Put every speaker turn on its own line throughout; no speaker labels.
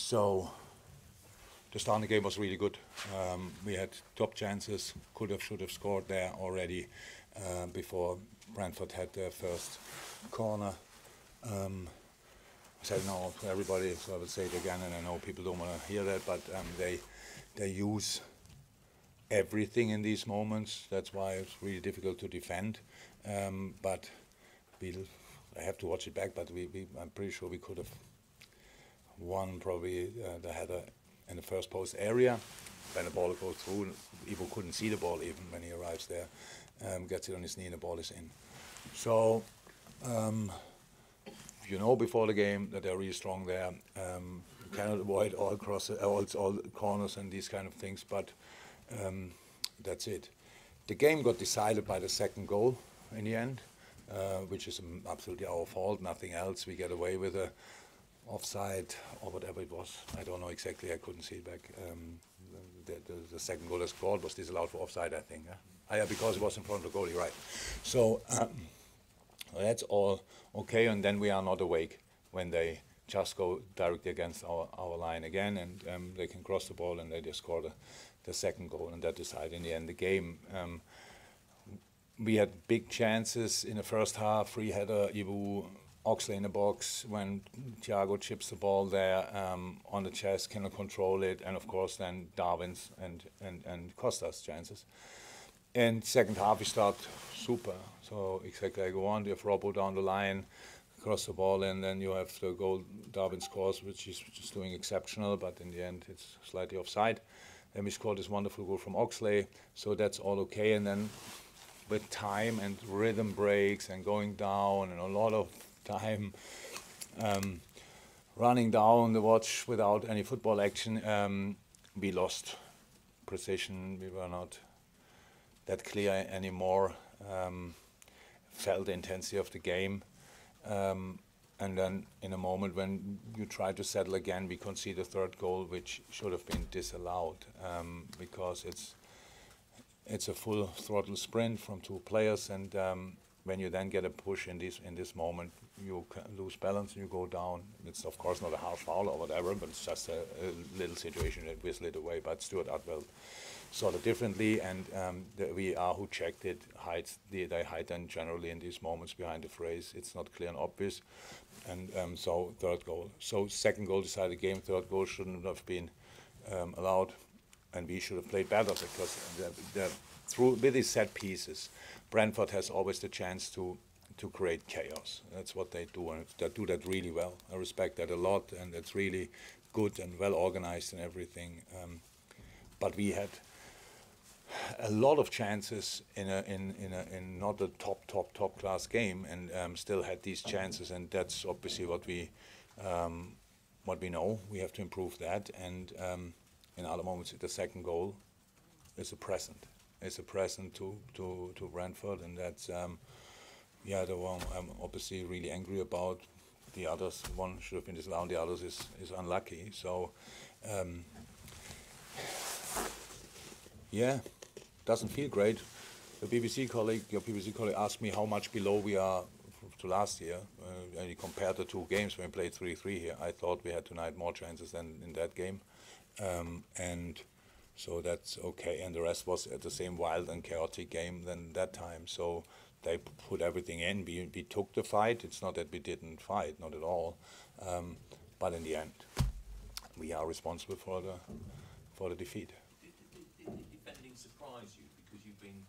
So the start of the game was really good. We had top chances, could have, should have scored there already before Brentford had their first corner. I said no to everybody, so I will say it again, and I know people don't want to hear that, but they use everything in these moments. That's why it's really difficult to defend. But I have to watch it back, but I'm pretty sure we could have won probably the header in the first post area. When the ball goes through, Ivo couldn't see the ball even when he arrives there. Gets it on his knee and the ball is in. So, you know before the game that they're really strong there. You cannot avoid all corners and these kind of things, but that's it. The game got decided by the second goal in the end, which is absolutely our fault, nothing else. We get away with a offside or whatever it was. I don't know exactly, I couldn't see it back. The second goal they scored was disallowed for offside, I think. Yeah, because it was in front of the goalie, right. So that's all okay, and then we are not awake when they just go directly against our line again, and they can cross the ball and they just score the second goal, and that decided in the end the game. We had big chances in the first half, free header, Ivo, Oxley in the box, when Thiago chips the ball there on the chest, cannot control it, and of course then Darwin's and Costa's chances. And second half we start super, so exactly I go on, you have Robbo down the line, cross the ball, and then you have the goal Darwin scores, which is just doing exceptional, but in the end it's slightly offside. Then we scored this wonderful goal from Oxley, so that's all okay, and then with time and rhythm breaks and going down and a lot of time running down the watch without any football action, we lost precision. We were not that clear anymore. Felt the intensity of the game, and then in a moment when you try to settle again, we concede the third goal, which should have been disallowed because it's a full throttle sprint from two players, and when you then get a push in this moment, you lose balance and you go down. It's of course not a harsh foul or whatever, but it's just a little situation that whistle it away. But Stuart Atwell saw it differently, and the VAR who checked it they hide then generally in these moments behind the phrase. It's not clear and obvious, and so third goal. So second goal decided the game. Third goal shouldn't have been allowed, and we should have played better because with these set pieces, Brentford has always the chance to create chaos. That's what they do, and they do that really well. I respect that a lot, and it's really good and well organized and everything. But we had a lot of chances in not a top class game, and still had these chances, and that's obviously what we know. We have to improve that, and in other moments, the second goal is a present. It's a present to Brentford, and that's the one I'm obviously really angry about. The others, one should have been disallowed, the others is unlucky. So doesn't feel great. Your BBC colleague asked me how much below we are to last year. And he compared the two games when we played 3-3 here. I thought we had tonight more chances than in that game, and so that's okay. And the rest was at the same wild and chaotic game than that time. So they put everything in. We took the fight. It's not that we didn't fight, not at all. But in the end, we are responsible for the defeat.
Did the defending surprise you because you've been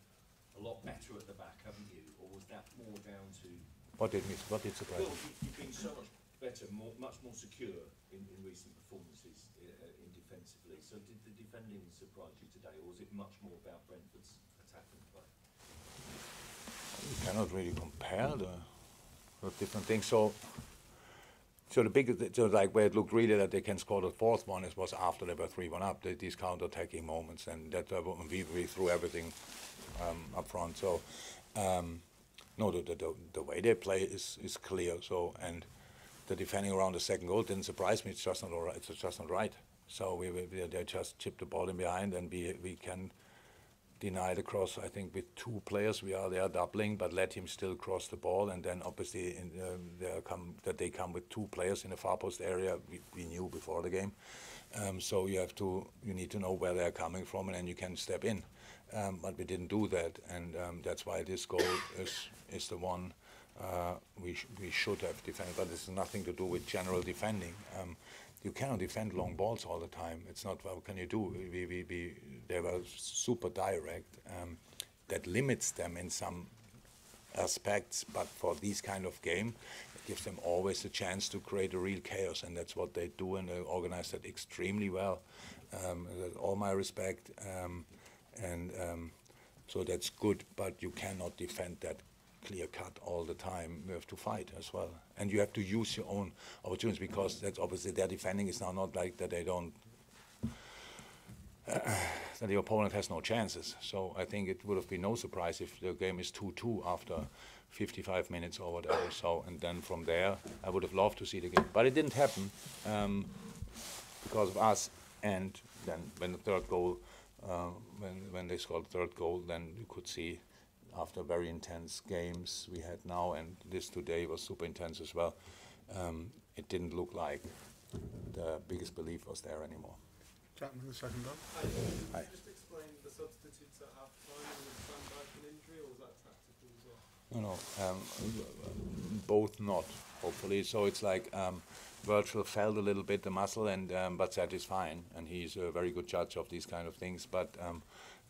a lot better at the back, haven't you? Or was that more down to
what did surprise you?
Well, you've been so much better, much more secure in recent performances in defensively. So did the defending surprise you today, or was it much more about Brentford's attacking play?
You cannot really compare the different things. So like where it looked really that they can score the fourth one, it was after they were 3-1 up. These counter-attacking moments, and that we threw everything up front. So no, the way they play is clear. So, and the defending around the second goal didn't surprise me. It's just not all right. It's just not right. So they just chipped the ball in behind, and we can deny the cross. I think with 2 players we are there doubling, but let him still cross the ball, and then obviously they come with 2 players in the far post area. We knew before the game, so you need to know where they're coming from, and then you can step in. But we didn't do that, and that's why this goal is the one we should have defended. But it's nothing to do with general defending. You cannot defend long balls all the time. It's not, what can you do? They were super direct. That limits them in some aspects, but for this kind of game, it gives them always a chance to create a real chaos, and that's what they do, and they organize that extremely well. All my respect, so that's good, but you cannot defend that clear cut all the time. You have to fight as well, and you have to use your own opportunities, because that's obviously their defending is now not like that they don't that the opponent has no chances. So I think it would have been no surprise if the game is 2-2 after 55 minutes or whatever. So, and then from there I would have loved to see the game, but it didn't happen because of us. And then when the third goal when they scored the third goal, then you could see, after very intense games we had now, and this today was super intense as well, it didn't look like the biggest belief was there anymore.
Chapman, the second goal.
Hi.
Just explain the substitutes at half time. Was Van Dijk an injury, or was that tactical as well?
No, both not, hopefully. So it's like Virgil felt a little bit the muscle, and but that is fine, and he's a very good judge of these kind of things. But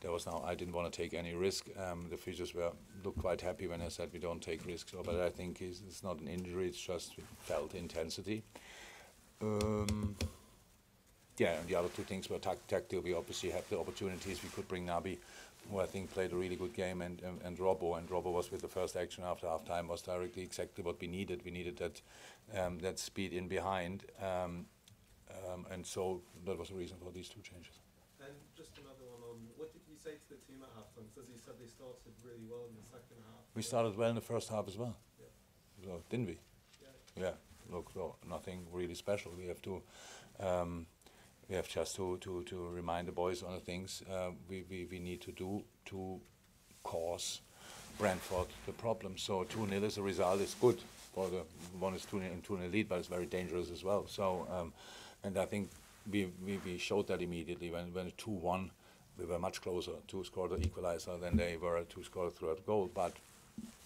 there was I didn't want to take any risk. The physios looked quite happy when I said we don't take risks. So, but I think it's not an injury; it's just felt intensity. Yeah, and the other 2 things were tactical. We obviously had the opportunities. We could bring Naby, who I think played a really good game, and Robbo. And Robbo was with the first action after half time, was directly exactly what we needed. We needed that speed in behind, and so that was the reason for these 2 changes.
And just another one on, what did you say to the team at halftime? Because you said they started really well in the second half.
We started well in the first half as well.
Yeah.
So, didn't we?
Yeah.
Yeah. Look, no, nothing really special. We have to. We have just to remind the boys on the things we need to do to cause Brentford the problem. So 2-0 as a result is good. For the one is 2-0 lead, but it's very dangerous as well. So and I think we showed that immediately when 2-1, we were much closer to score the equalizer than they were to score the third goal. But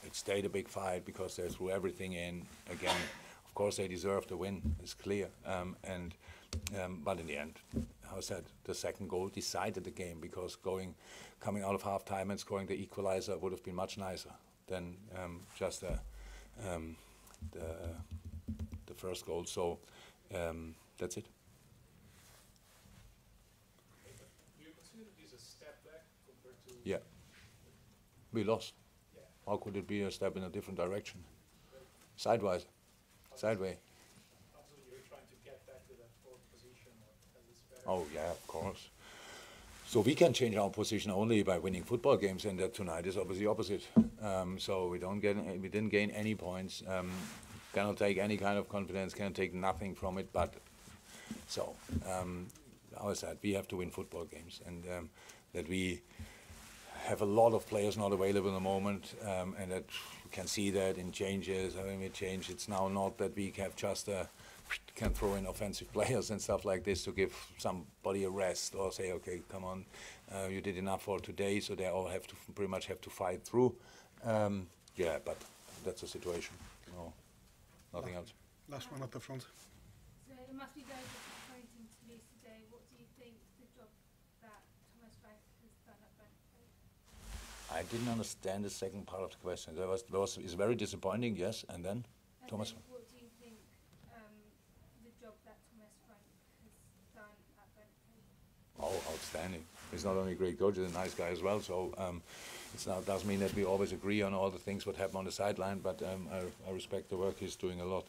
it stayed a big fight because they threw everything in again. Of course, they deserve the win. It's clear. But in the end, as I said, the second goal decided the game, because coming out of half time and scoring the equalizer would have been much nicer than just the first goal. So that's it.
Do you consider this a step back compared to?
Yeah, we lost.
Yeah.
How could it be a step in a different direction? Sideways. Sideway.
Absolutely, you're trying to get back to that 4th position, or at least better.
Oh yeah, of course. So we can change our position only by winning football games, and that tonight is obviously opposite. So we didn't gain any points. Cannot take any kind of confidence. Cannot take nothing from it. But so, as I said, we have to win football games, and that we have a lot of players not available in the moment, and that you can see that in changes. I mean, we change. It's now not that we have just can throw in offensive players and stuff like this to give somebody a rest, or say, okay, come on, you did enough for today, so they all have to pretty much have to fight through. Yeah, but that's the situation. No, nothing else.
Last one at the front.
So it must be very disappointing to lose today. What do you think the job that Thomas Frank has done at Brentford?
I didn't understand the second part of the question. It's very disappointing, yes, and then Thomas.
What do you think the job that Thomas Frank has done at Brentford?
Oh, outstanding. He's not only a great coach, he's a nice guy as well. So it doesn't mean that we always agree on all the things what happen on the sideline, but I respect the work he's doing a lot.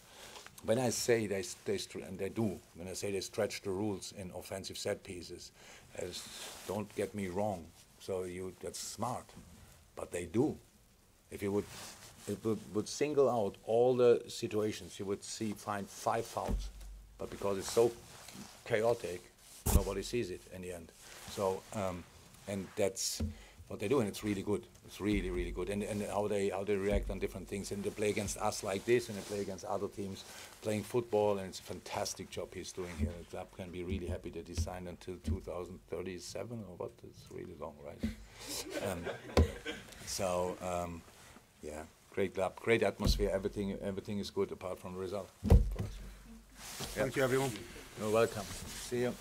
When I say and they do, when I say they stretch the rules in offensive set pieces, don't get me wrong. So that's smart, but they do. If you would single out all the situations, you would find 5 fouls, but because it's so chaotic, nobody sees it in the end. So and that's what they do, and it's really good. It's really, really good. And how they react on different things, and they play against us like this, and they play against other teams playing football, and it's a fantastic job he's doing here. The club can be really happy that he signed until 2037 or what? It's really long, right? Yeah, great club, great atmosphere. Everything is good apart from the result.
Thank you, everyone.
You're welcome. See you.